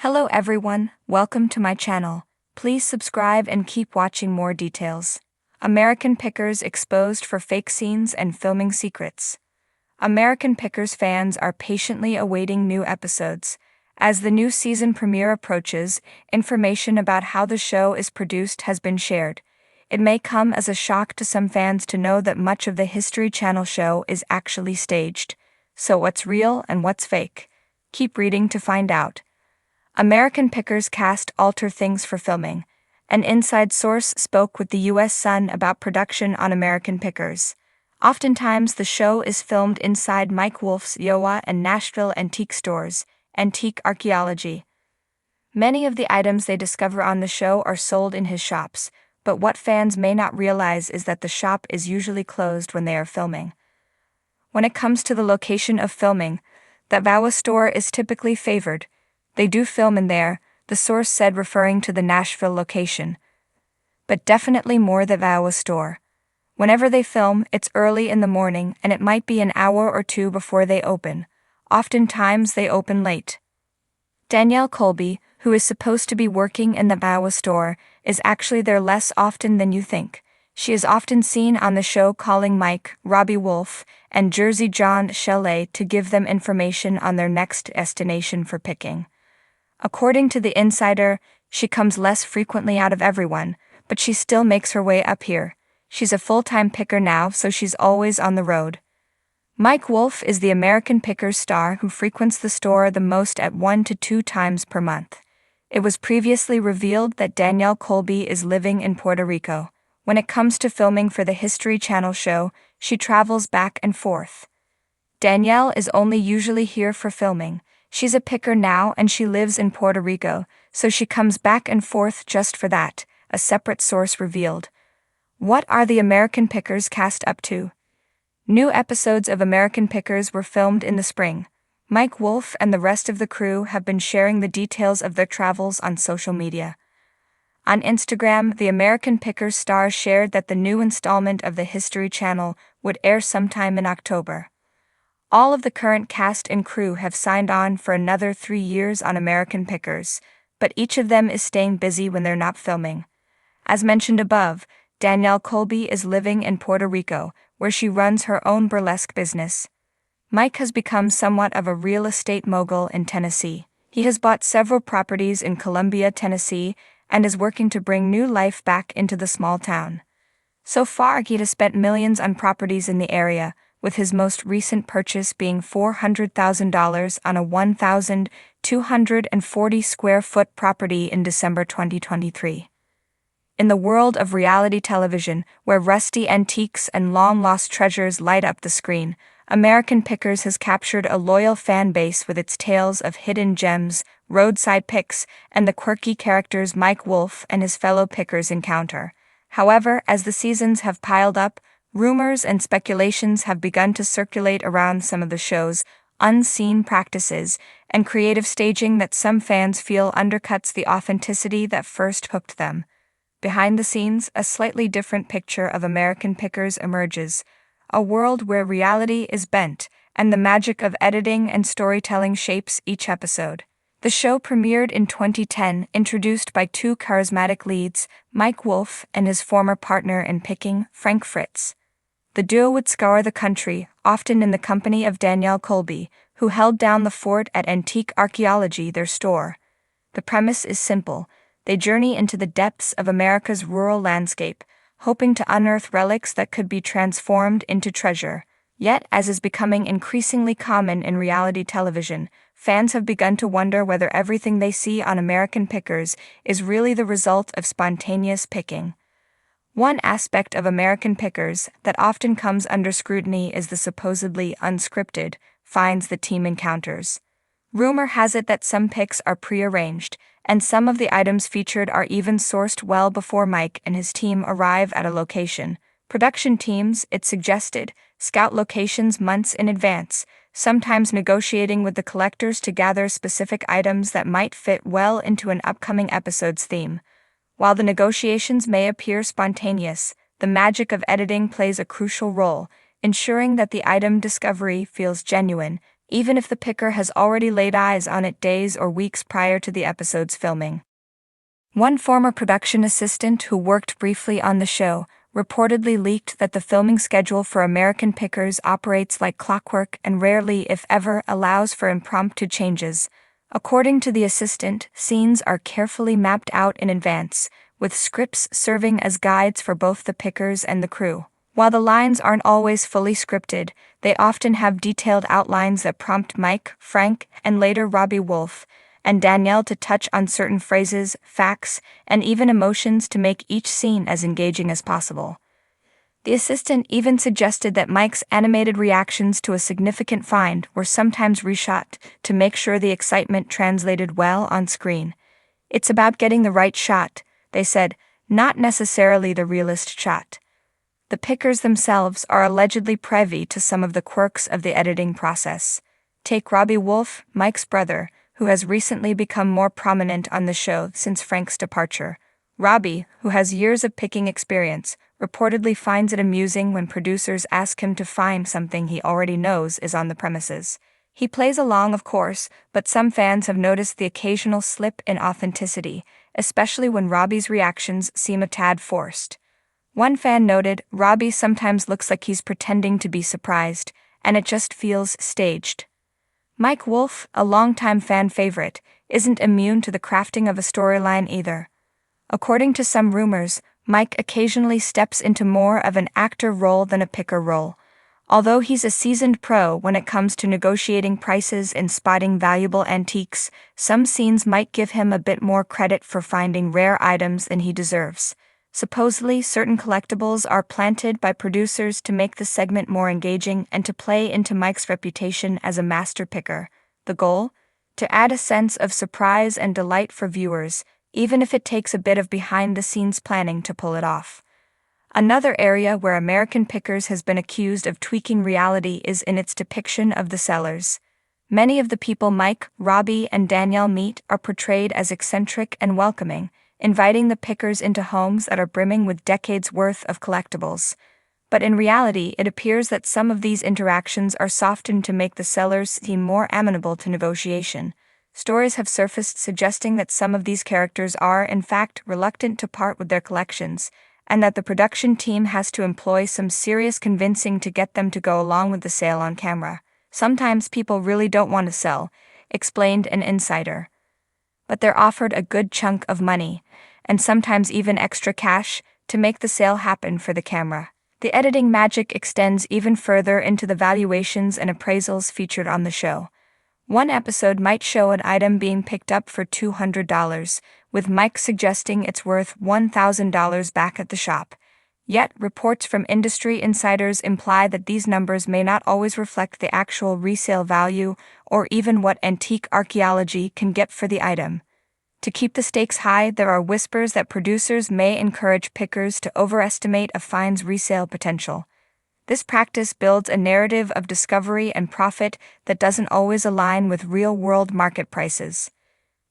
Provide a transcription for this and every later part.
Hello everyone, welcome to my channel. Please subscribe and keep watching more details. American Pickers exposed for fake scenes and filming secrets. American Pickers fans are patiently awaiting new episodes. As the new season premiere approaches, information about how the show is produced has been shared. It may come as a shock to some fans to know that much of the History Channel show is actually staged. So what's real and what's fake? Keep reading to find out. American Pickers cast alter things for filming. An inside source spoke with the U.S. Sun about production on American Pickers. Oftentimes, the show is filmed inside Mike Wolf's Iowa and Nashville antique stores, Antique Archaeology. Many of the items they discover on the show are sold in his shops, but what fans may not realize is that the shop is usually closed when they are filming. When it comes to the location of filming, the Iowa store is typically favored. They do film in there, the source said, referring to the Nashville location. But definitely more the Iowa store. Whenever they film, it's early in the morning and it might be an hour or two before they open. Oftentimes they open late. Danielle Colby, who is supposed to be working in the Iowa store, is actually there less often than you think. She is often seen on the show calling Mike, Robbie Wolf, and Jersey John Shelley to give them information on their next destination for picking. According to the insider, she comes less frequently out of everyone, but she still makes her way up here. She's a full-time picker now, so she's always on the road. Mike Wolf is the American Pickers star who frequents the store the most at 1 to 2 times per month. It was previously revealed that Danielle Colby is living in Puerto Rico. When it comes to filming for the History Channel show, she travels back and forth. Danielle is only usually here for filming. She's a picker now and she lives in Puerto Rico, so she comes back and forth just for that, a separate source revealed. What are the American Pickers cast up to? New episodes of American Pickers were filmed in the spring. Mike Wolf and the rest of the crew have been sharing the details of their travels on social media. On Instagram, the American Pickers star shared that the new installment of the History Channel would air sometime in October. All of the current cast and crew have signed on for another 3 years on American Pickers, but each of them is staying busy when they're not filming. As mentioned above, Danielle Colby is living in Puerto Rico, where she runs her own burlesque business. Mike has become somewhat of a real estate mogul in Tennessee. He has bought several properties in Columbia, Tennessee, and is working to bring new life back into the small town. So far, he has spent millions on properties in the area, with his most recent purchase being $400,000 on a 1,240 square foot property in December 2023. In the world of reality television, where rusty antiques and long-lost treasures light up the screen, American Pickers has captured a loyal fan base with its tales of hidden gems, roadside picks, and the quirky characters Mike Wolf and his fellow pickers encounter. However, as the seasons have piled up, rumors and speculations have begun to circulate around some of the show's unseen practices and creative staging that some fans feel undercuts the authenticity that first hooked them. Behind the scenes, a slightly different picture of American Pickers emerges, a world where reality is bent and the magic of editing and storytelling shapes each episode. The show premiered in 2010, introduced by 2 charismatic leads, Mike Wolf and his former partner in picking, Frank Fritz. The duo would scour the country, often in the company of Danielle Colby, who held down the fort at Antique Archaeology, their store. The premise is simple. They journey into the depths of America's rural landscape, hoping to unearth relics that could be transformed into treasure. Yet, as is becoming increasingly common in reality television, fans have begun to wonder whether everything they see on American Pickers is really the result of spontaneous picking. One aspect of American Pickers that often comes under scrutiny is the supposedly unscripted finds the team encounters. Rumor has it that some picks are prearranged, and some of the items featured are even sourced well before Mike and his team arrive at a location. Production teams, it suggested, scout locations months in advance, sometimes negotiating with the collectors to gather specific items that might fit well into an upcoming episode's theme. While the negotiations may appear spontaneous, the magic of editing plays a crucial role, ensuring that the item discovery feels genuine, even if the picker has already laid eyes on it days or weeks prior to the episode's filming. One former production assistant who worked briefly on the show reportedly leaked that the filming schedule for American Pickers operates like clockwork and rarely, if ever, allows for impromptu changes. According to the assistant, scenes are carefully mapped out in advance, with scripts serving as guides for both the pickers and the crew. While the lines aren't always fully scripted, they often have detailed outlines that prompt Mike, Frank, and later Robbie Wolf, and Danielle to touch on certain phrases, facts, and even emotions to make each scene as engaging as possible. The assistant even suggested that Mike's animated reactions to a significant find were sometimes reshot to make sure the excitement translated well on screen. It's about getting the right shot, they said, not necessarily the realist shot. The pickers themselves are allegedly privy to some of the quirks of the editing process. Take Robbie Wolf, Mike's brother, who has recently become more prominent on the show since Frank's departure. Robbie, who has years of picking experience, reportedly finds it amusing when producers ask him to find something he already knows is on the premises. He plays along, of course, but some fans have noticed the occasional slip in authenticity, especially when Robbie's reactions seem a tad forced. One fan noted, "Robbie sometimes looks like he's pretending to be surprised, and it just feels staged." Mike Wolf, a longtime fan favorite, isn't immune to the crafting of a storyline either. According to some rumors, Mike occasionally steps into more of an actor role than a picker role. Although he's a seasoned pro when it comes to negotiating prices and spotting valuable antiques, some scenes might give him a bit more credit for finding rare items than he deserves. Supposedly, certain collectibles are planted by producers to make the segment more engaging and to play into Mike's reputation as a master picker. The goal? To add a sense of surprise and delight for viewers, even if it takes a bit of behind-the-scenes planning to pull it off. Another area where American Pickers has been accused of tweaking reality is in its depiction of the sellers. Many of the people Mike, Robbie, and Danielle meet are portrayed as eccentric and welcoming, inviting the pickers into homes that are brimming with decades' worth of collectibles. But in reality, it appears that some of these interactions are softened to make the sellers seem more amenable to negotiation. Stories have surfaced suggesting that some of these characters are, in fact, reluctant to part with their collections, and that the production team has to employ some serious convincing to get them to go along with the sale on camera. "Sometimes people really don't want to sell," explained an insider. "But they're offered a good chunk of money, and sometimes even extra cash, to make the sale happen for the camera." The editing magic extends even further into the valuations and appraisals featured on the show. One episode might show an item being picked up for $200, with Mike suggesting it's worth $1,000 back at the shop. Yet, reports from industry insiders imply that these numbers may not always reflect the actual resale value or even what antique archaeology can get for the item. To keep the stakes high, there are whispers that producers may encourage pickers to overestimate a find's resale potential. This practice builds a narrative of discovery and profit that doesn't always align with real-world market prices.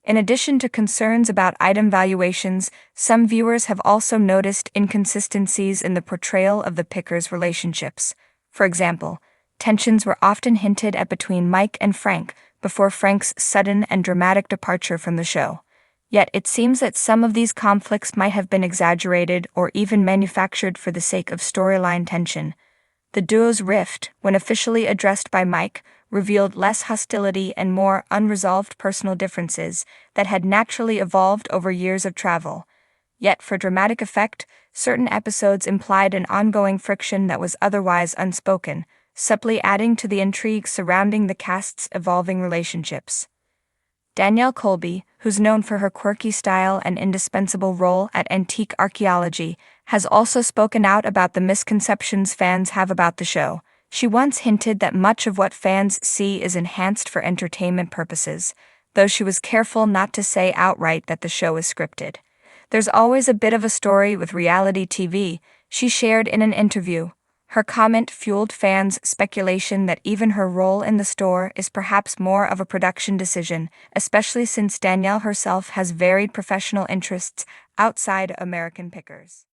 In addition to concerns about item valuations, some viewers have also noticed inconsistencies in the portrayal of the pickers' relationships. For example, tensions were often hinted at between Mike and Frank before Frank's sudden and dramatic departure from the show. Yet it seems that some of these conflicts might have been exaggerated or even manufactured for the sake of storyline tension. The duo's rift, when officially addressed by Mike, revealed less hostility and more unresolved personal differences that had naturally evolved over years of travel. Yet, for dramatic effect, certain episodes implied an ongoing friction that was otherwise unspoken, subtly adding to the intrigue surrounding the cast's evolving relationships. Danielle Colby, who's known for her quirky style and indispensable role at Antique Archaeology, has also spoken out about the misconceptions fans have about the show. She once hinted that much of what fans see is enhanced for entertainment purposes, though she was careful not to say outright that the show is scripted. "There's always a bit of a story with reality TV," she shared in an interview. Her comment fueled fans' speculation that even her role in the store is perhaps more of a production decision, especially since Danielle herself has varied professional interests outside American Pickers.